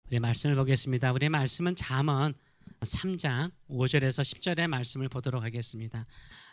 우리 말씀을 보겠습니다. 우리 말씀은 잠언 3장 5절에서 10절의 말씀을 보도록 하겠습니다.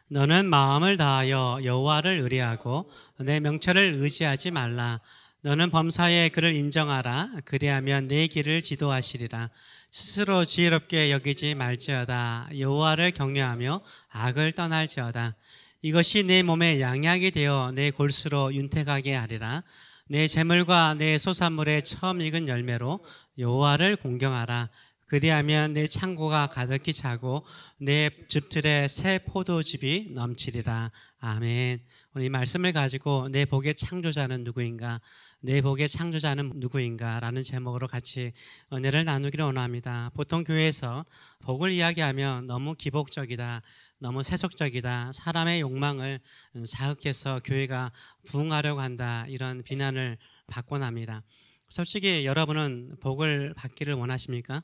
너는 마음을 다하여 여호와를 의뢰하고 내 명철을 의지하지 말라. 너는 범사에 그를 인정하라. 그리하면 내 길을 지도하시리라. 스스로 지혜롭게 여기지 말지어다. 여호와를 경외하며 악을 떠날지어다. 이것이 내 몸에 양약이 되어 내 골수로 윤택하게 하리라. 내 재물과 내 소산물의 처음 익은 열매로 여호와를 공경하라. 그리하면 내 창고가 가득히 차고 내 즙틀에 새 포도즙이 넘치리라. 아멘. 오늘 이 말씀을 가지고 내 복의 창조자는 누구인가, 내 복의 창조자는 누구인가 라는 제목으로 같이 은혜를 나누기를 원합니다. 보통 교회에서 복을 이야기하면 너무 기복적이다, 너무 세속적이다, 사람의 욕망을 자극해서 교회가 부흥하려고 한다, 이런 비난을 받곤 합니다. 솔직히 여러분은 복을 받기를 원하십니까?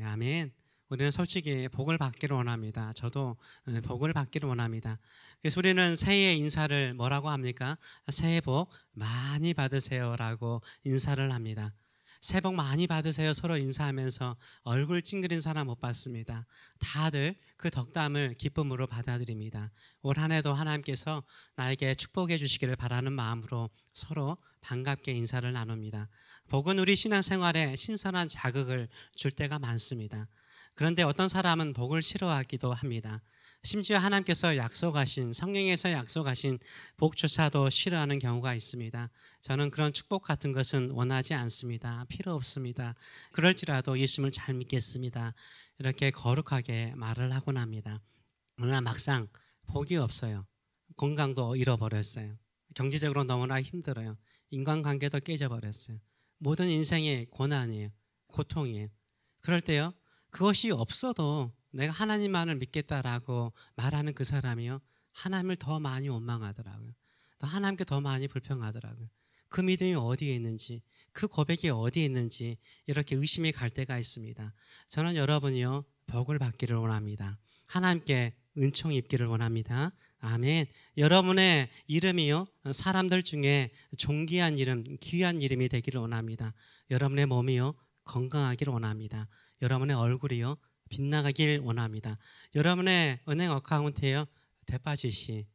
아멘. 우리는 솔직히 복을 받기를 원합니다. 저도 복을 받기를 원합니다. 그래서 우리는 새해 인사를 뭐라고 합니까? 새해 복 많이 받으세요라고 인사를 합니다. 새해 복 많이 받으세요 서로 인사하면서 얼굴 찡그린 사람 못 봤습니다. 다들 그 덕담을 기쁨으로 받아들입니다. 올 한 해도 하나님께서 나에게 축복해 주시기를 바라는 마음으로 서로 반갑게 인사를 나눕니다. 복은 우리 신앙생활에 신선한 자극을 줄 때가 많습니다. 그런데 어떤 사람은 복을 싫어하기도 합니다. 심지어 하나님께서 약속하신, 성경에서 약속하신 복조차도 싫어하는 경우가 있습니다. 저는 그런 축복 같은 것은 원하지 않습니다. 필요 없습니다. 그럴지라도 예수님을 잘 믿겠습니다. 이렇게 거룩하게 말을 하곤 합니다. 그러나 막상 복이 없어요. 건강도 잃어버렸어요. 경제적으로 너무나 힘들어요. 인간관계도 깨져버렸어요. 모든 인생의 고난이에요. 고통이에요. 그럴 때요, 그것이 없어도 내가 하나님만을 믿겠다라고 말하는 그 사람이요, 하나님을 더 많이 원망하더라고요. 또 하나님께 더 많이 불평하더라고요. 그 믿음이 어디에 있는지, 그 고백이 어디에 있는지 이렇게 의심이 갈 때가 있습니다. 저는 여러분이요, 복을 받기를 원합니다. 하나님께 은총 입기를 원합니다. 아멘. 여러분의 이름이요, 사람들 중에 존귀한 이름, 귀한 이름이 되기를 원합니다. 여러분의 몸이요, 건강하기를 원합니다. 여러분의 얼굴이요, 빛나가길 원합니다. 여러분의 은행 어카운트에요, 데파짓이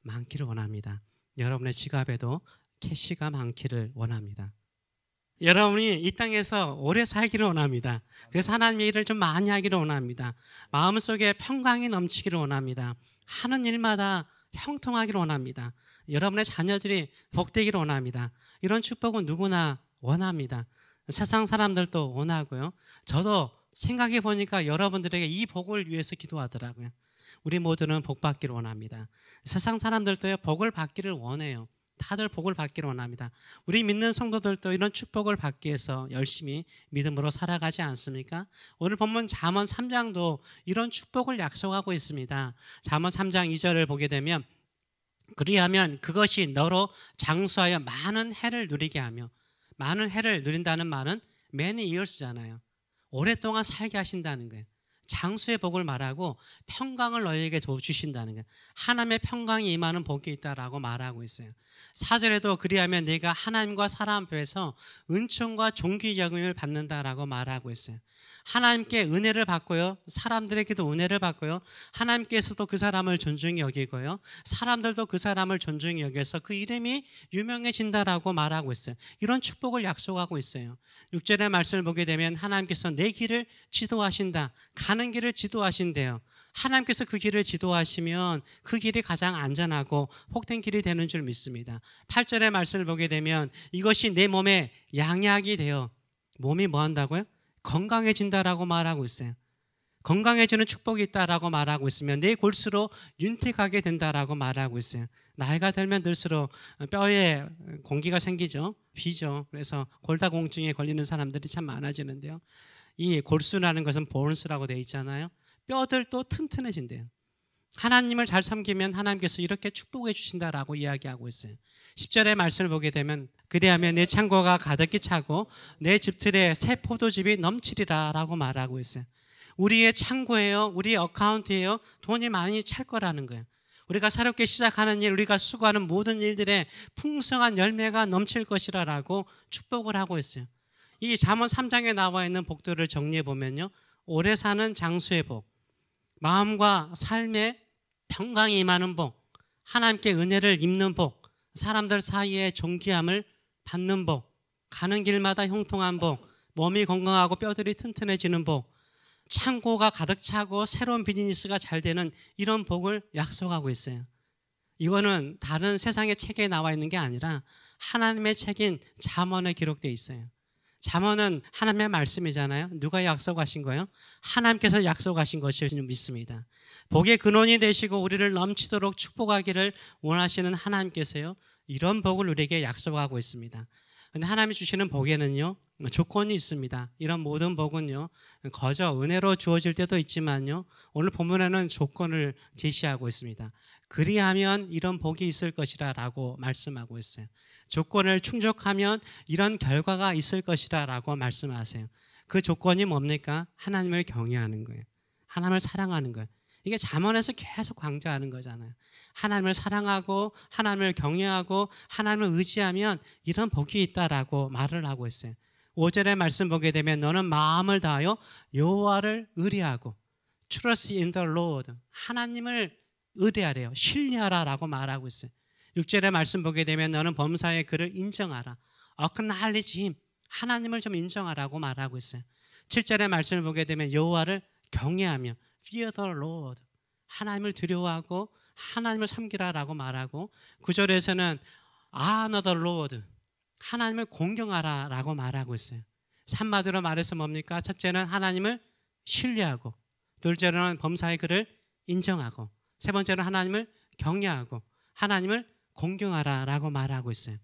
많기를 원합니다. 여러분의 지갑에도 캐시가 많기를 원합니다. 여러분이 이 땅에서 오래 살기를 원합니다. 그래서 하나님의 일을 좀 많이 하기를 원합니다. 마음속에 평강이 넘치기를 원합니다. 하는 일마다 형통하기를 원합니다. 여러분의 자녀들이 복되기를 원합니다. 이런 축복은 누구나 원합니다. 세상 사람들도 원하고요. 저도 생각해 보니까 여러분들에게 이 복을 위해서 기도하더라고요. 우리 모두는 복 받기를 원합니다. 세상 사람들도 복을 받기를 원해요. 다들 복을 받기를 원합니다. 우리 믿는 성도들도 이런 축복을 받기 위해서 열심히 믿음으로 살아가지 않습니까? 오늘 본문 잠언 3장도 이런 축복을 약속하고 있습니다. 잠언 3장 2절을 보게 되면, 그리하면 그것이 너로 장수하여 많은 해를 누리게 하며, 많은 해를 누린다는 말은 many years잖아요. 오랫동안 살게 하신다는 거예요. 장수의 복을 말하고 평강을 너희에게 주신다는 거예요. 하나님의 평강이 임하는 복이 있다라고 말하고 있어요. 4절에도 그리하면 네가 하나님과 사람 앞에서 은총과 존귀 여김을 받는다라고 말하고 있어요. 하나님께 은혜를 받고요, 사람들에게도 은혜를 받고요, 하나님께서도 그 사람을 존중히 여기고요, 사람들도 그 사람을 존중히 여겨서 그 이름이 유명해진다라고 말하고 있어요. 이런 축복을 약속하고 있어요. 6절의 말씀을 보게 되면 하나님께서 내 길을 지도하신다, 가는 길을 지도하신대요. 하나님께서 그 길을 지도하시면 그 길이 가장 안전하고 복된 길이 되는 줄 믿습니다. 8절의 말씀을 보게 되면 이것이 내 몸에 양약이 되어, 몸이 뭐 한다고요? 건강해진다라고 말하고 있어요. 건강해지는 축복이 있다라고 말하고 있으면 내 골수로 윤택하게 된다라고 말하고 있어요. 나이가 들면 들수록 뼈에 공기가 생기죠. 비죠. 그래서 골다공증에 걸리는 사람들이 참 많아지는데요. 이 골수라는 것은 보너스라고 되어 있잖아요. 뼈들도 튼튼해진대요. 하나님을 잘 섬기면 하나님께서 이렇게 축복해 주신다라고 이야기하고 있어요. 10절의 말씀을 보게 되면 그리하면 내 창고가 가득히 차고 내 즙틀에 새 포도즙이 넘치리라 라고 말하고 있어요. 우리의 창고예요, 우리의 어카운트예요, 돈이 많이 찰 거라는 거예요. 우리가 새롭게 시작하는 일, 우리가 수고하는 모든 일들에 풍성한 열매가 넘칠 것이라고 축복을 하고 있어요. 이 잠언 3장에 나와 있는 복들을 정리해 보면요, 오래 사는 장수의 복, 마음과 삶에 평강이 임하는 복, 하나님께 은혜를 입는 복, 사람들 사이에 존귀함을 받는 복, 가는 길마다 형통한 복, 몸이 건강하고 뼈들이 튼튼해지는 복, 창고가 가득 차고 새로운 비즈니스가 잘 되는 이런 복을 약속하고 있어요. 이거는 다른 세상의 책에 나와 있는 게 아니라 하나님의 책인 잠언에 기록되어 있어요. 잠언은 하나님의 말씀이잖아요. 누가 약속하신 거예요? 하나님께서 약속하신 것을 믿습니다. 복의 근원이 되시고 우리를 넘치도록 축복하기를 원하시는 하나님께서요, 이런 복을 우리에게 약속하고 있습니다. 근데 하나님이 주시는 복에는요, 조건이 있습니다. 이런 모든 복은요, 거저 은혜로 주어질 때도 있지만요, 오늘 본문에는 조건을 제시하고 있습니다. 그리하면 이런 복이 있을 것이라 라고 말씀하고 있어요. 조건을 충족하면 이런 결과가 있을 것이라 라고 말씀하세요. 그 조건이 뭡니까? 하나님을 경외하는 거예요. 하나님을 사랑하는 거예요. 이게 잠언에서 계속 강조하는 거잖아요. 하나님을 사랑하고 하나님을 경외하고 하나님을 의지하면 이런 복이 있다라고 말을 하고 있어요. 5절의 말씀 보게 되면 너는 마음을 다하여 여호와를 의뢰하고 Trust in the Lord, 하나님을 의뢰하래요. 신뢰하라라고 말하고 있어요. 6절의 말씀 보게 되면 너는 범사의 그를 인정하라. Acknowledge him, 하나님을 좀 인정하라고 말하고 있어요. 7절의 말씀을 보게 되면 여호와를 경외하며 Fear the Lord, 하나님을 두려워하고 하나님을 섬기라라고 말하고, 9절에서는 Honor the Lord, 하나님을 공경하라라고 말하고 있어요. 한마디로 말해서 뭡니까? 첫째는 하나님을 신뢰하고, 둘째로는 범사의 그를 인정하고, 세 번째는 하나님을 경외하고 하나님을 공경하라라고 말하고 있어요.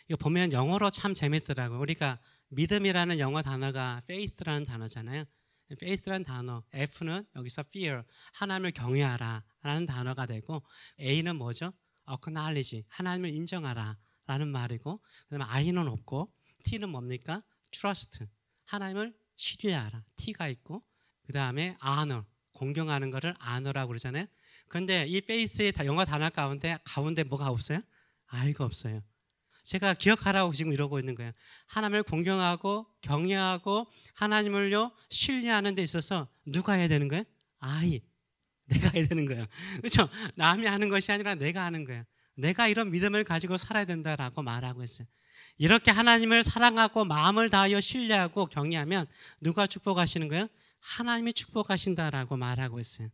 이거 보면 영어로 참 재밌더라고요. 우리가 믿음이라는 영어 단어가 faith라는 단어잖아요. faith라는 단어, F는 여기서 fear, 하나님을 경외하라 라는 단어가 되고, A는 뭐죠? acknowledge, 하나님을 인정하라 라는 말이고, 그 다음에 I는 없고, T는 뭡니까? trust, 하나님을 신뢰하라, T가 있고, 그 다음에 honor, 공경하는 거를 honor라고 그러잖아요. 그런데 이 faith의 영어 단어 가운데 뭐가 없어요? I가 없어요. 제가 기억하라고 지금 이러고 있는 거예요. 하나님을 공경하고 경외하고 하나님을요 신뢰하는 데 있어서 누가 해야 되는 거예요? 내가 해야 되는 거예요. 그렇죠? 남이 하는 것이 아니라 내가 하는 거예요. 내가 이런 믿음을 가지고 살아야 된다라고 말하고 있어요. 이렇게 하나님을 사랑하고 마음을 다하여 신뢰하고 경외하면 누가 축복하시는 거예요? 하나님이 축복하신다라고 말하고 있어요.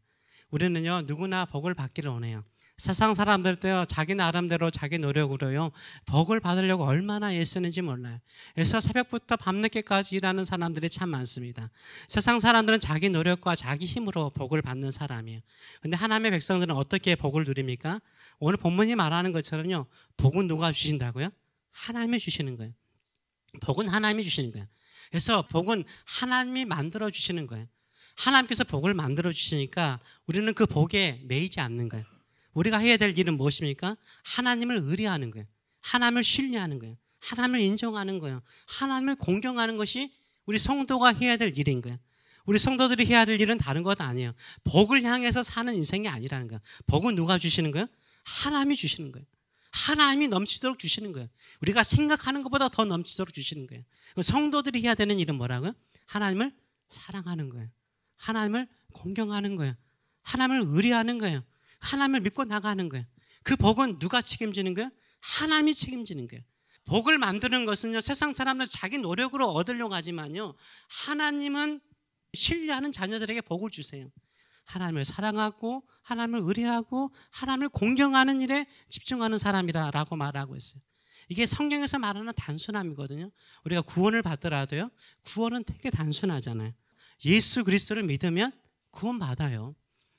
우리는요 누구나 복을 받기를 원해요. 세상 사람들도요 자기 나름대로 자기 노력으로요 복을 받으려고 얼마나 애쓰는지 몰라요. 그래서 새벽부터 밤늦게까지 일하는 사람들이 참 많습니다. 세상 사람들은 자기 노력과 자기 힘으로 복을 받는 사람이에요. 그런데 하나님의 백성들은 어떻게 복을 누립니까? 오늘 본문이 말하는 것처럼요, 복은 누가 주신다고요? 하나님이 주시는 거예요. 복은 하나님이 주시는 거예요. 그래서 복은 하나님이 만들어 주시는 거예요. 하나님께서 복을 만들어 주시니까 우리는 그 복에 매이지 않는 거예요. 우리가 해야 될 일은 무엇입니까? 하나님을 의뢰하는 거예요. 하나님을 신뢰하는 거예요. 하나님을 인정하는 거예요. 하나님을 공경하는 것이 우리 성도가 해야 될 일인 거예요. 우리 성도들이 해야 될 일은 다른 것 아니에요. 복을 향해서 사는 인생이 아니라는 거예요. 복은 누가 주시는 거예요? 하나님이 주시는 거예요. 하나님이 넘치도록 주시는 거예요. 우리가 생각하는 것보다 더 넘치도록 주시는 거예요. 성도들이 해야 되는 일은 뭐라고요? 하나님을 사랑하는 거예요. 하나님을 공경하는 거예요. 하나님을 의뢰하는 거예요. 하나님을 믿고 나가는 거예요. 그 복은 누가 책임지는 거예요? 하나님이 책임지는 거예요. 복을 만드는 것은요 세상 사람들 자기 노력으로 얻으려고 하지만요, 하나님은 신뢰하는 자녀들에게 복을 주세요. 하나님을 사랑하고 하나님을 의뢰하고 하나님을 공경하는 일에 집중하는 사람이라고 말하고 있어요. 이게 성경에서 말하는 단순함이거든요. 우리가 구원을 받더라도요 구원은 되게 단순하잖아요. 예수 그리스도를 믿으면 구원받아요.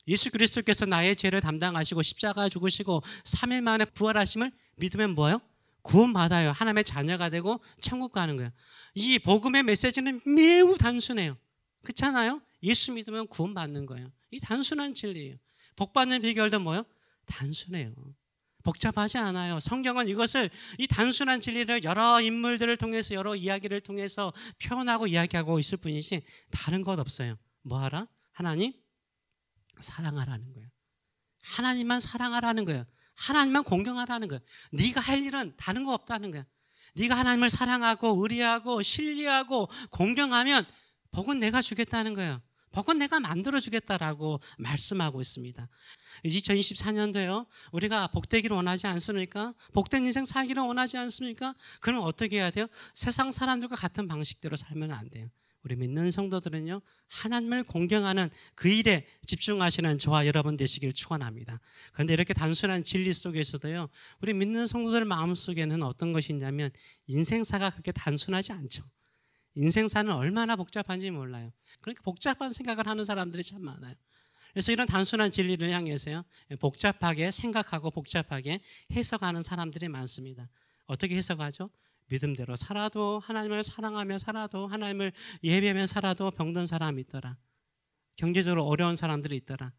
예수 그리스도께서 나의 죄를 담당하시고 십자가 죽으시고 3일 만에 부활하심을 믿으면 뭐예요? 구원받아요. 하나님의 자녀가 되고 천국 가는 거예요. 이 복음의 메시지는 매우 단순해요. 그렇잖아요? 예수 믿으면 구원받는 거예요. 이 단순한 진리예요. 복받는 비결도 뭐예요? 단순해요. 복잡하지 않아요. 성경은 이것을, 이 단순한 진리를 여러 인물들을 통해서 여러 이야기를 통해서 표현하고 이야기하고 있을 뿐이지 다른 것 없어요. 뭐하라? 하나님 사랑하라는 거예요. 하나님만 사랑하라는 거예요. 하나님만 공경하라는 거예요. 네가 할 일은 다른 거 없다는 거예요. 네가 하나님을 사랑하고 의리하고 신뢰하고 공경하면 복은 내가 주겠다는 거예요. 복은 내가 만들어 주겠다라고 말씀하고 있습니다. 2024년도에요. 우리가 복되기를 원하지 않습니까? 복된 인생 살기를 원하지 않습니까? 그럼 어떻게 해야 돼요? 세상 사람들과 같은 방식대로 살면 안 돼요. 우리 믿는 성도들은요, 하나님을 공경하는 그 일에 집중하시는 저와 여러분 되시길 축원합니다. 그런데 이렇게 단순한 진리 속에서도요, 우리 믿는 성도들 마음속에는 어떤 것이 있냐면 인생사가 그렇게 단순하지 않죠. 인생사는 얼마나 복잡한지 몰라요. 그러니까 복잡한 생각을 하는 사람들이 참 많아요. 그래서 이런 단순한 진리를 향해서요, 복잡하게 생각하고 복잡하게 해석하는 사람들이 많습니다. 어떻게 해석하죠? 믿음대로 살아도, 하나님을 사랑하며 살아도, 하나님을 예배하며 살아도 병든 사람이 있더라. 경제적으로 어려운 사람들이 있더라.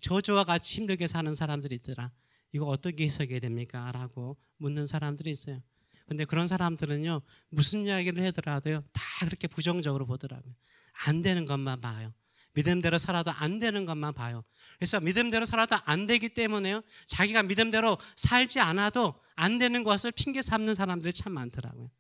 저주와 같이 힘들게 사는 사람들이 있더라. 이거 어떻게 해석해야 됩니까? 라고 묻는 사람들이 있어요. 근데 그런 사람들은요, 무슨 이야기를 하더라도요, 다 그렇게 부정적으로 보더라고요. 안 되는 것만 봐요. 믿음대로 살아도 안 되는 것만 봐요. 그래서 믿음대로 살아도 안 되기 때문에요, 자기가 믿음대로 살지 않아도 안 되는 것을 핑계 삼는 사람들이 참 많더라고요.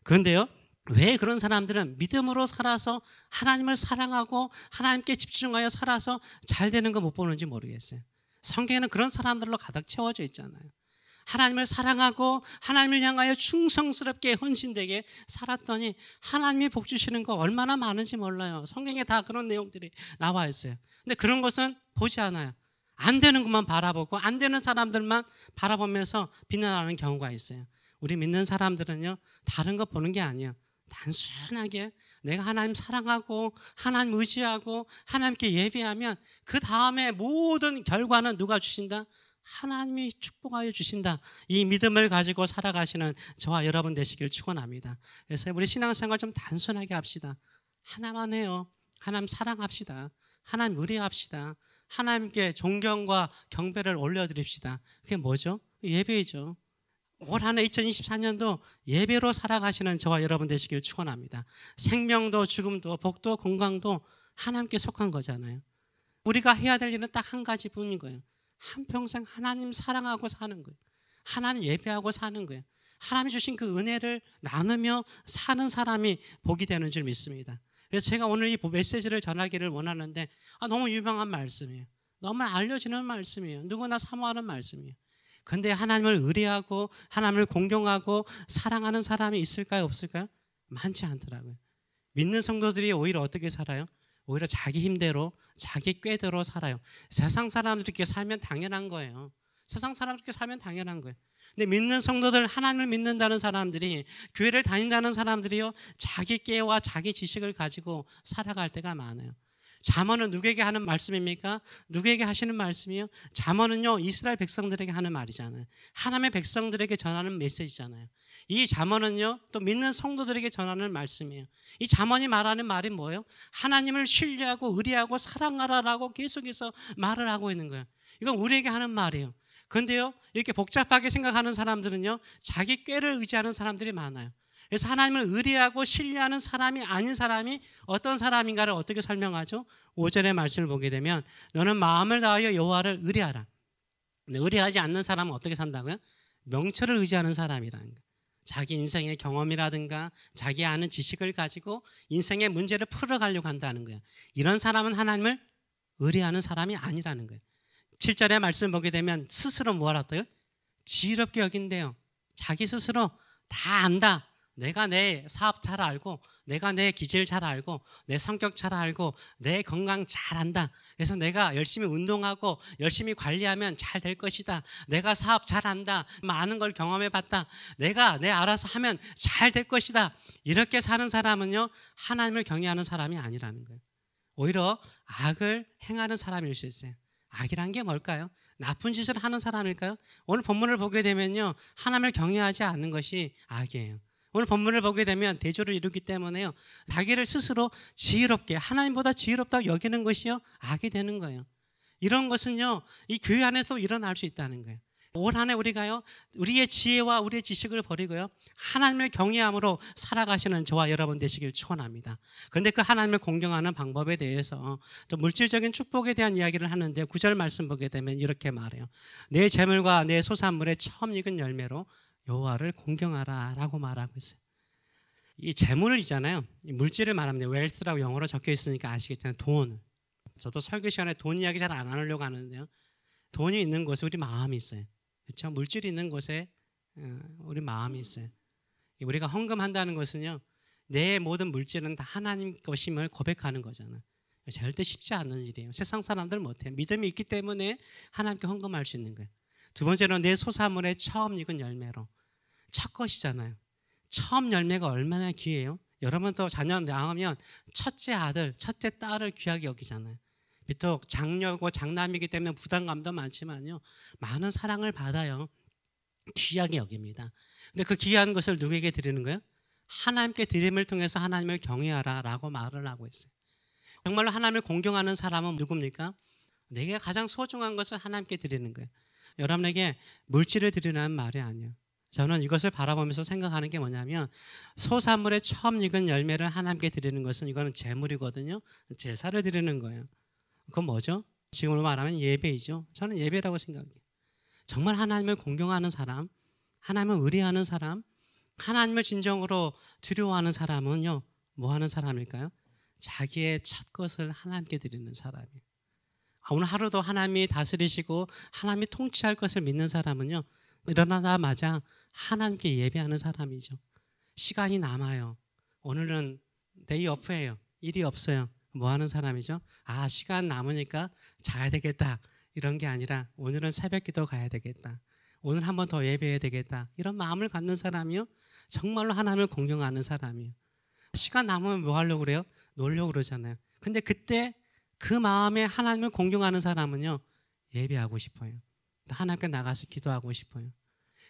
그런데요, 왜 그런 사람들은 믿음으로 살아서 하나님을 사랑하고 하나님께 집중하여 살아서 잘 되는 거 못 보는지 모르겠어요. 성경에는 그런 사람들로 가득 채워져 있잖아요. 하나님을 사랑하고 하나님을 향하여 충성스럽게 헌신되게 살았더니 하나님이 복 주시는 거 얼마나 많은지 몰라요. 성경에 다 그런 내용들이 나와 있어요. 근데 그런 것은 보지 않아요. 안 되는 것만 바라보고 안 되는 사람들만 바라보면서 비난하는 경우가 있어요. 우리 믿는 사람들은요, 다른 거 보는 게 아니에요. 단순하게 내가 하나님 사랑하고 하나님 의지하고 하나님께 예배하면 그 다음에 모든 결과는 누가 주신다? 하나님이 축복하여 주신다. 이 믿음을 가지고 살아가시는 저와 여러분 되시길 축원합니다. 그래서 우리 신앙생활 좀 단순하게 합시다. 하나만 해요. 하나님 사랑합시다. 하나님 의뢰합시다. 하나님께 존경과 경배를 올려드립시다. 그게 뭐죠? 예배이죠. 올 한 해 2024년도 예배로 살아가시는 저와 여러분 되시길 축원합니다. 생명도 죽음도 복도 건강도 하나님께 속한 거잖아요. 우리가 해야 될 일은 딱 한 가지뿐인 거예요. 한평생 하나님 사랑하고 사는 거예요. 하나님 예배하고 사는 거예요. 하나님이 주신 그 은혜를 나누며 사는 사람이 복이 되는 줄 믿습니다. 그래서 제가 오늘 이 메시지를 전하기를 원하는데, 너무 유명한 말씀이에요. 너무 알려지는 말씀이에요. 누구나 사모하는 말씀이에요. 그런데 하나님을 의뢰하고 하나님을 공경하고 사랑하는 사람이 있을까요? 없을까요? 많지 않더라고요. 믿는 성도들이 오히려 어떻게 살아요? 오히려 자기 힘대로 자기 꾀대로 살아요. 세상 사람들이 이렇게 살면 당연한 거예요. 세상 사람들이 이렇게 살면 당연한 거예요. 근데 믿는 성도들, 하나님을 믿는다는 사람들이, 교회를 다닌다는 사람들이요, 자기 꾀와 자기 지식을 가지고 살아갈 때가 많아요. 잠언은 누구에게 하는 말씀입니까? 누구에게 하시는 말씀이요? 잠언은요, 이스라엘 백성들에게 하는 말이잖아요. 하나님의 백성들에게 전하는 메시지잖아요. 이 잠언은요, 또 믿는 성도들에게 전하는 말씀이에요. 이 잠언이 말하는 말이 뭐예요? 하나님을 신뢰하고 의뢰하고 사랑하라라고 계속해서 말을 하고 있는 거예요. 이건 우리에게 하는 말이에요. 그런데요, 이렇게 복잡하게 생각하는 사람들은요, 자기 꾀를 의지하는 사람들이 많아요. 그래서 하나님을 의뢰하고 신뢰하는 사람이 아닌 사람이 어떤 사람인가를 어떻게 설명하죠? 5절의 말씀을 보게 되면, 너는 마음을 다하여 여호와를 의뢰하라. 의뢰하지 않는 사람은 어떻게 산다고요? 명철을 의지하는 사람이라는 거예요. 자기 인생의 경험이라든가 자기 아는 지식을 가지고 인생의 문제를 풀어가려고 한다는 거예요. 이런 사람은 하나님을 의뢰하는 사람이 아니라는 거예요. 7절의 말씀을 보게 되면 스스로 뭐 하랬어요? 지혜롭게 여긴대요. 자기 스스로 다 안다. 내가 내 사업 잘 알고, 내가 내 기질 잘 알고, 내 성격 잘 알고, 내 건강 잘 안다. 그래서 내가 열심히 운동하고 열심히 관리하면 잘 될 것이다. 내가 사업 잘 안다. 많은 걸 경험해 봤다. 내가 알아서 하면 잘 될 것이다. 이렇게 사는 사람은요, 하나님을 경외하는 사람이 아니라는 거예요. 오히려 악을 행하는 사람일 수 있어요. 악이란 게 뭘까요? 나쁜 짓을 하는 사람일까요? 오늘 본문을 보게 되면요, 하나님을 경외하지 않는 것이 악이에요. 오늘 본문을 보게 되면 대조를 이루기 때문에요, 자기를 스스로 지혜롭게, 하나님보다 지혜롭다고 여기는 것이요, 악이 되는 거예요. 이런 것은요, 이 교회 안에서 일어날 수 있다는 거예요. 올 한 해 우리가요, 우리의 지혜와 우리의 지식을 버리고요, 하나님을 경외함으로 살아가시는 저와 여러분 되시길 축원합니다. 그런데 그 하나님을 공경하는 방법에 대해서 또 물질적인 축복에 대한 이야기를 하는데, 9절 말씀 보게 되면 이렇게 말해요. 내 재물과 내 소산물의 처음 익은 열매로 여호와를 공경하라라고 말하고 있어요. 이 재물이잖아요. 이 물질을 말하면 웰스라고 영어로 적혀 있으니까 아시겠잖아요. 돈. 저도 설교 시간에 돈 이야기 잘 안 하려고 하는데요. 돈이 있는 곳에 우리 마음이 있어요. 그렇죠? 물질이 있는 곳에 우리 마음이 있어요. 우리가 헌금한다는 것은요, 내 모든 물질은 다 하나님 것임을 고백하는 거잖아요. 절대 쉽지 않은 일이에요. 세상 사람들 못해요. 믿음이 있기 때문에 하나님께 헌금할 수 있는 거예요. 두 번째로는 내 소사물의 처음 익은 열매로. 첫 것이잖아요. 처음 열매가 얼마나 귀해요. 여러분도 자녀 낳으면 첫째 아들, 첫째 딸을 귀하게 여기잖아요. 비록 장녀고 장남이기 때문에 부담감도 많지만요, 많은 사랑을 받아요. 귀하게 여깁니다. 근데 그 귀한 것을 누구에게 드리는 거예요? 하나님께 드림을 통해서 하나님을 경외하라 라고 말을 하고 있어요. 정말로 하나님을 공경하는 사람은 누굽니까? 내게 가장 소중한 것을 하나님께 드리는 거예요. 여러분에게 물질을 드리라는 말이 아니에요. 저는 이것을 바라보면서 생각하는 게 뭐냐면, 소산물의 처음 익은 열매를 하나님께 드리는 것은 이거는 제물이거든요. 제사를 드리는 거예요. 그건 뭐죠? 지금으로 말하면 예배이죠. 저는 예배라고 생각해요. 정말 하나님을 공경하는 사람, 하나님을 의뢰하는 사람, 하나님을 진정으로 두려워하는 사람은요, 뭐 하는 사람일까요? 자기의 첫 것을 하나님께 드리는 사람이에요. 오늘 하루도 하나님이 다스리시고 하나님이 통치할 것을 믿는 사람은요, 일어나자마자 하나님께 예배하는 사람이죠. 시간이 남아요. 오늘은 데이 오프예요. 일이 없어요. 뭐 하는 사람이죠? 아, 시간 남으니까 자야 되겠다. 이런 게 아니라 오늘은 새벽 기도 가야 되겠다. 오늘 한 번 더 예배해야 되겠다. 이런 마음을 갖는 사람이요, 정말로 하나님을 공경하는 사람이에요. 시간 남으면 뭐 하려고 그래요? 놀려고 그러잖아요. 근데 그때 그 마음에 하나님을 공경하는 사람은요, 예배하고 싶어요. 하나님께 나가서 기도하고 싶어요.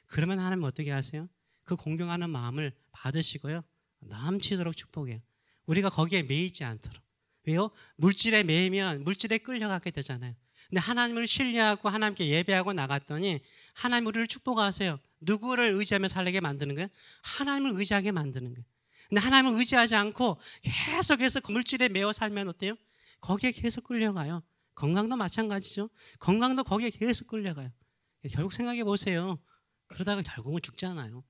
그러면 하나님 어떻게 하세요? 그 공경하는 마음을 받으시고요, 넘치도록 축복해요. 우리가 거기에 매이지 않도록. 왜요? 물질에 매이면 물질에 끌려가게 되잖아요. 근데 하나님을 신뢰하고 하나님께 예배하고 나갔더니 하나님 우리를 축복하세요. 누구를 의지하며 살게 만드는 거예요? 하나님을 의지하게 만드는 거예요. 근데 하나님을 의지하지 않고 계속해서 물질에 매여 살면 어때요? 거기에 계속 끌려가요. 건강도 마찬가지죠. 건강도 거기에 계속 끌려가요. 결국 생각해 보세요. 그러다가 결국은 죽잖아요.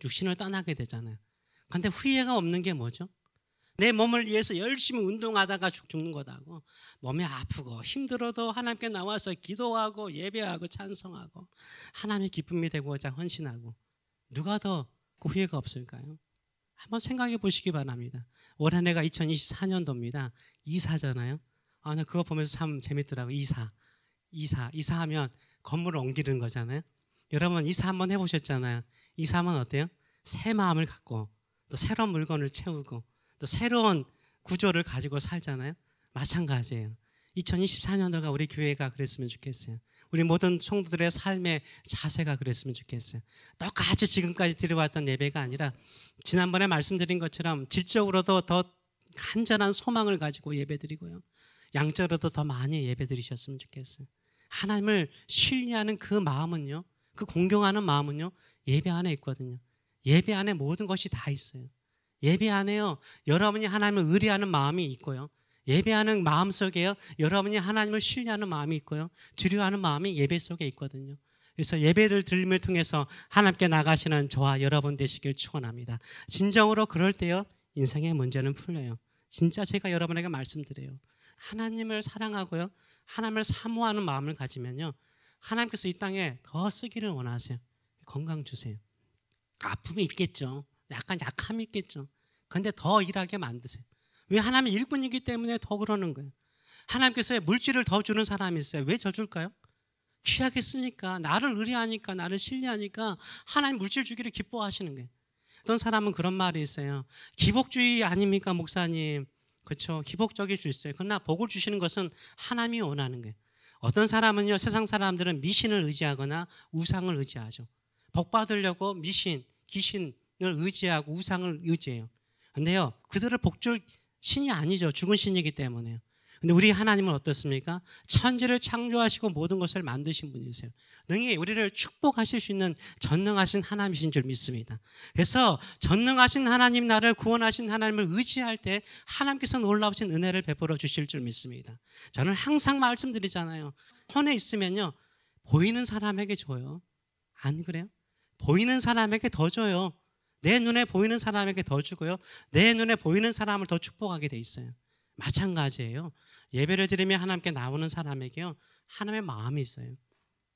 육신을 떠나게 되잖아요. 근데 후회가 없는 게 뭐죠? 내 몸을 위해서 열심히 운동하다가 죽는 거다고. 몸이 아프고 힘들어도 하나님께 나와서 기도하고 예배하고 찬송하고 하나님의 기쁨이 되고자 헌신하고, 누가 더 후회가 없을까요? 한번 생각해 보시기 바랍니다. 올해 내가 2024년도입니다. 이사잖아요. 아, 나 그거 보면서 참 재밌더라고요. 이사하면 건물을 옮기는 거잖아요. 여러분 이사 한번 해보셨잖아요. 이사하면 어때요? 새 마음을 갖고 또 새로운 물건을 채우고 또 새로운 구조를 가지고 살잖아요. 마찬가지예요. 2024년도가 우리 교회가 그랬으면 좋겠어요. 우리 모든 성도들의 삶의 자세가 그랬으면 좋겠어요. 똑같이 지금까지 드려왔던 예배가 아니라 지난번에 말씀드린 것처럼 질적으로도 더 간절한 소망을 가지고 예배드리고요, 양적으로도 더 많이 예배드리셨으면 좋겠어요. 하나님을 신뢰하는 그 마음은요, 그 공경하는 마음은요, 예배 안에 있거든요. 예배 안에 모든 것이 다 있어요. 예배 안에요, 여러분이 하나님을 의뢰하는 마음이 있고요, 예배하는 마음 속에요, 여러분이 하나님을 신뢰하는 마음이 있고요, 두려워하는 마음이 예배 속에 있거든요. 그래서 예배를 드림을 통해서 하나님께 나가시는 저와 여러분 되시길 축원합니다. 진정으로 그럴 때요, 인생의 문제는 풀려요. 진짜 제가 여러분에게 말씀드려요. 하나님을 사랑하고요, 하나님을 사모하는 마음을 가지면요, 하나님께서 이 땅에 더 쓰기를 원하세요. 건강 주세요. 아픔이 있겠죠. 약간 약함이 있겠죠. 그런데 더 일하게 만드세요. 왜? 하나님의 일꾼이기 때문에 더 그러는 거예요. 하나님께서 물질을 더 주는 사람이 있어요. 왜 저 줄까요? 귀하게 쓰니까, 나를 의뢰하니까, 나를 신뢰하니까 하나님 물질 주기를 기뻐하시는 거예요. 어떤 사람은 그런 말이 있어요. 기복주의 아닙니까, 목사님? 그렇죠. 기복적일 수 있어요. 그러나 복을 주시는 것은 하나님이 원하는 거예요. 어떤 사람은요, 세상 사람들은 미신을 의지하거나 우상을 의지하죠. 복 받으려고 미신, 귀신을 의지하고 우상을 의지해요. 근데요, 그들을 복줄 신이 아니죠. 죽은 신이기 때문에요. 근데 우리 하나님은 어떻습니까? 천지를 창조하시고 모든 것을 만드신 분이세요. 능히 우리를 축복하실 수 있는 전능하신 하나님이신 줄 믿습니다. 그래서 전능하신 하나님, 나를 구원하신 하나님을 의지할 때 하나님께서 놀라우신 은혜를 베풀어 주실 줄 믿습니다. 저는 항상 말씀드리잖아요. 혼에 있으면요, 보이는 사람에게 줘요. 안 그래요? 보이는 사람에게 더 줘요. 내 눈에 보이는 사람에게 더 주고요. 내 눈에 보이는 사람을 더 축복하게 돼 있어요. 마찬가지예요. 예배를 드리며 하나님께 나오는 사람에게요, 하나님의 마음이 있어요.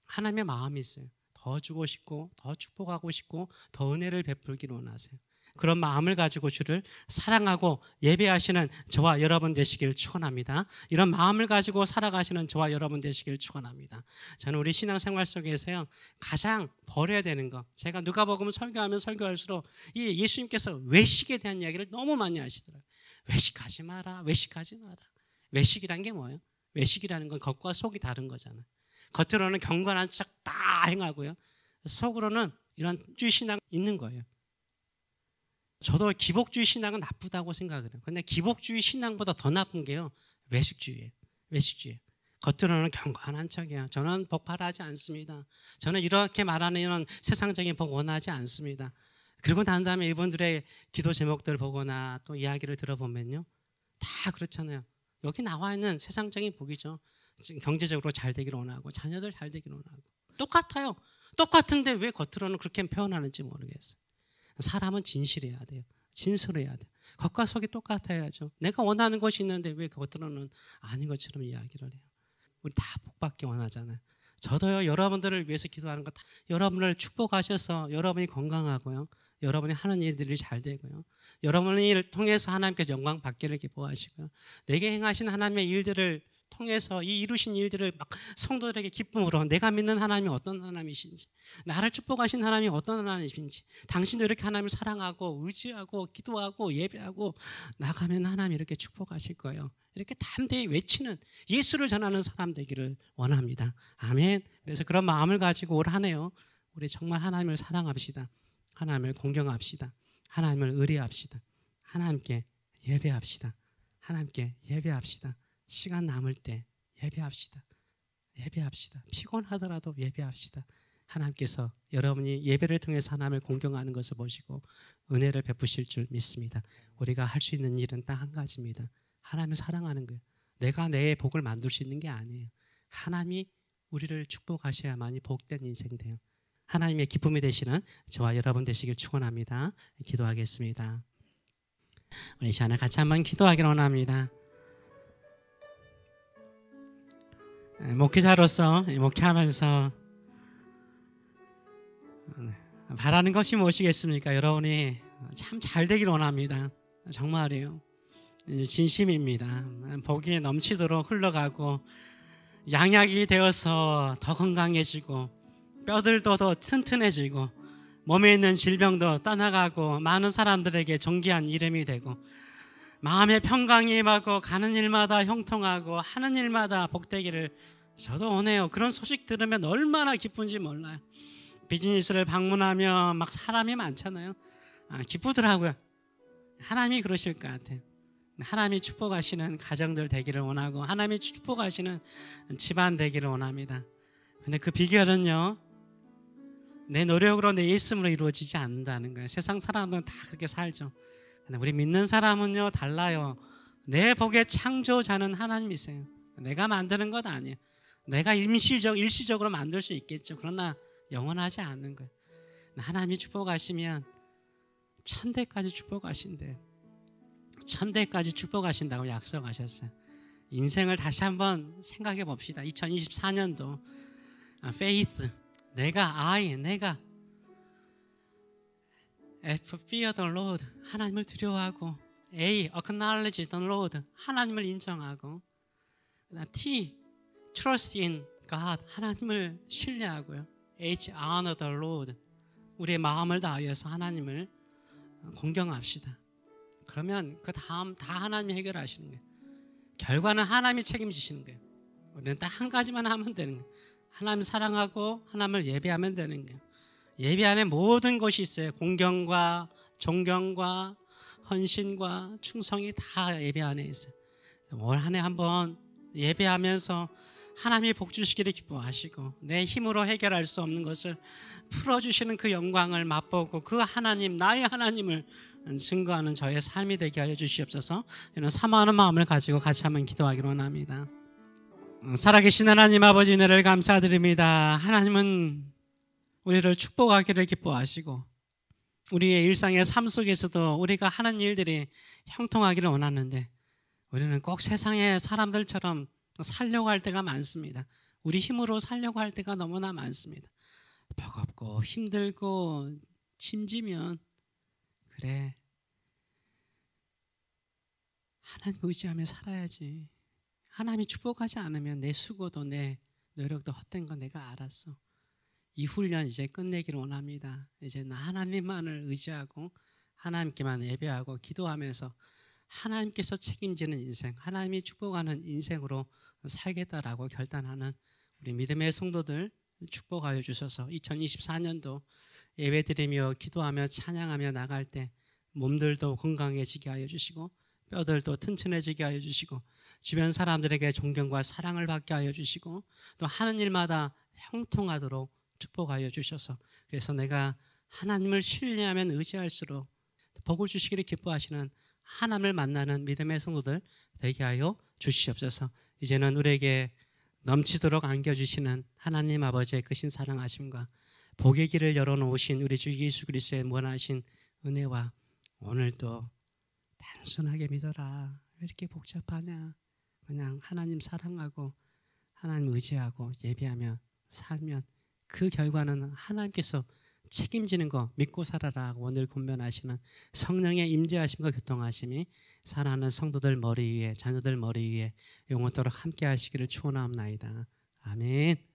하나님의 마음이 있어요. 더 주고 싶고 더 축복하고 싶고 더 은혜를 베풀기를 원하세요. 그런 마음을 가지고 주를 사랑하고 예배하시는 저와 여러분 되시길 축원합니다. 이런 마음을 가지고 살아가시는 저와 여러분 되시길 축원합니다. 저는 우리 신앙생활 속에서요, 가장 버려야 되는 거, 제가 누가복음 설교하면 설교할수록 이 예수님께서 외식에 대한 이야기를 너무 많이 하시더라고요. 외식하지 마라, 외식하지 마라. 외식이란 게 뭐예요? 외식이라는 건 겉과 속이 다른 거잖아요. 겉으로는 경건한 척 다 행하고요, 속으로는 이런 주의 신앙이 있는 거예요. 저도 기복주의 신앙은 나쁘다고 생각을 해요. 근데 기복주의 신앙보다 더 나쁜 게요, 외식주의예요. 외식주의. 겉으로는 경건한 척이에요. 저는 복바라지 않습니다. 저는 이렇게 말하는 이런 세상적인 복 원하지 않습니다. 그리고 난 다음에 이분들의 기도 제목들을 보거나 또 이야기를 들어보면요, 다 그렇잖아요. 여기 나와 있는 세상적인 복이죠. 경제적으로 잘 되기를 원하고 자녀들 잘 되기를 원하고 똑같아요. 똑같은데 왜 겉으로는 그렇게 표현하는지 모르겠어요. 사람은 진실해야 돼요. 진솔해야 돼요. 겉과 속이 똑같아야죠. 내가 원하는 것이 있는데 왜 겉으로는 아닌 것처럼 이야기를 해요. 우리 다 복받기 원하잖아요. 저도요, 여러분들을 위해서 기도하는 거 다 여러분을 축복하셔서 여러분이 건강하고요, 여러분이 하는 일들이 잘 되고요, 여러분의 일을 통해서 하나님께서 영광 받기를 기뻐하시고요, 내게 행하신 하나님의 일들을 통해서 이 이루신 일들을 막 성도들에게 기쁨으로, 내가 믿는 하나님이 어떤 하나님이신지, 나를 축복하신 하나님이 어떤 하나님이신지, 당신도 이렇게 하나님을 사랑하고 의지하고 기도하고 예배하고 나가면 하나님이 이렇게 축복하실 거예요. 이렇게 담대히 외치는, 예수를 전하는 사람 되기를 원합니다. 아멘. 그래서 그런 마음을 가지고 올 한 해요, 우리 정말 하나님을 사랑합시다. 하나님을 공경합시다. 하나님을 의뢰합시다. 하나님께 예배합시다. 하나님께 예배합시다. 시간 남을 때 예배합시다. 예배합시다. 피곤하더라도 예배합시다. 하나님께서 여러분이 예배를 통해서 하나님을 공경하는 것을 보시고 은혜를 베푸실 줄 믿습니다. 우리가 할 수 있는 일은 딱 한 가지입니다. 하나님을 사랑하는 거예요. 내가 내 복을 만들 수 있는 게 아니에요. 하나님이 우리를 축복하셔야만이 복된 인생 돼요. 하나님의 기쁨이 되시는 저와 여러분 되시길 축원합니다. 기도하겠습니다. 우리 시간에 같이 한번 기도하기를 원합니다. 목회자로서 목회하면서 바라는 것이 무엇이겠습니까? 여러분이 참 잘 되기를 원합니다. 정말이에요. 진심입니다. 복이 넘치도록 흘러가고 양약이 되어서 더 건강해지고 뼈들도 더 튼튼해지고 몸에 있는 질병도 떠나가고 많은 사람들에게 존귀한 이름이 되고 마음의 평강이 임하고 가는 일마다 형통하고 하는 일마다 복되기를 저도 원해요. 그런 소식 들으면 얼마나 기쁜지 몰라요. 비즈니스를 방문하면 막 사람이 많잖아요. 기쁘더라고요. 하나님이 그러실 것 같아요. 하나님이 축복하시는 가정들 되기를 원하고 하나님이 축복하시는 집안 되기를 원합니다. 근데 그 비결은요, 내 노력으로 내 일씀으로 이루어지지 않는다는 거예요. 세상 사람은 다 그렇게 살죠. 근데 우리 믿는 사람은요, 달라요. 내 복의 창조자는 하나님이세요. 내가 만드는 것 아니에요. 내가 일시적으로 만들 수 있겠죠. 그러나 영원하지 않는 거예요. 하나님이 축복하시면 천대까지 축복하신대요. 천대까지 축복하신다고 약속하셨어요. 인생을 다시 한번 생각해 봅시다. 2024년도 faith, 내가 F, fear the Lord, 하나님을 두려워하고, A, acknowledge the Lord, 하나님을 인정하고, T, trust in God, 하나님을 신뢰하고요. H, honor the Lord, 우리의 마음을 다하여서 하나님을 공경합시다. 그러면 그 다음 다 하나님이 해결하시는 거예요. 결과는 하나님이 책임지시는 거예요. 우리는 딱 한 가지만 하면 되는 거예요. 하나님 사랑하고 하나님을 예배하면 되는 거예요. 예배 안에 모든 것이 있어요. 공경과 존경과 헌신과 충성이 다 예배 안에 있어요. 올 한 해 한번 예배하면서 하나님이 복 주시기를 기뻐하시고 내 힘으로 해결할 수 없는 것을 풀어주시는 그 영광을 맛보고 그 하나님, 나의 하나님을 증거하는 저의 삶이 되게 하여 주시옵소서. 이런 사모하는 마음을 가지고 같이 한번 기도하기로 원합니다. 살아계신 하나님 아버지, 은혜를 감사드립니다. 하나님은 우리를 축복하기를 기뻐하시고 우리의 일상의 삶 속에서도 우리가 하는 일들이 형통하기를 원하는데 우리는 꼭 세상의 사람들처럼 살려고 할 때가 많습니다. 우리 힘으로 살려고 할 때가 너무나 많습니다. 버겁고 힘들고 짐지면 그래, 하나님 의지하며 살아야지. 하나님이 축복하지 않으면 내 수고도 내 노력도 헛된 거 내가 알았어. 이 훈련 이제 끝내기를 원합니다. 이제 나 하나님만을 의지하고 하나님께만 예배하고 기도하면서 하나님께서 책임지는 인생, 하나님이 축복하는 인생으로 살겠다라고 결단하는 우리 믿음의 성도들 축복하여 주셔서 2024년도 예배드리며 기도하며 찬양하며 나갈 때 몸들도 건강해지게 하여 주시고 뼈들도 튼튼해지게 하여 주시고 주변 사람들에게 존경과 사랑을 받게 하여 주시고 또 하는 일마다 형통하도록 축복하여 주셔서 그래서 내가 하나님을 신뢰하면 의지할수록 복을 주시기를 기뻐하시는 하나님을 만나는 믿음의 성도들 되게 하여 주시옵소서. 이제는 우리에게 넘치도록 안겨주시는 하나님 아버지의 크신 사랑하심과 복의 길을 열어놓으신 우리 주 예수 그리스도의 무한하신 은혜와 오늘도 단순하게 믿어라. 왜 이렇게 복잡하냐. 그냥 하나님 사랑하고 하나님 의지하고 예배하며 살면 그 결과는 하나님께서 책임지는 거 믿고 살아라. 오늘 권면하시는 성령의 임재하심과 교통하심이 사랑하는 성도들 머리 위에 자녀들 머리 위에 영원토록 함께 하시기를 축원하옵나이다. 아멘.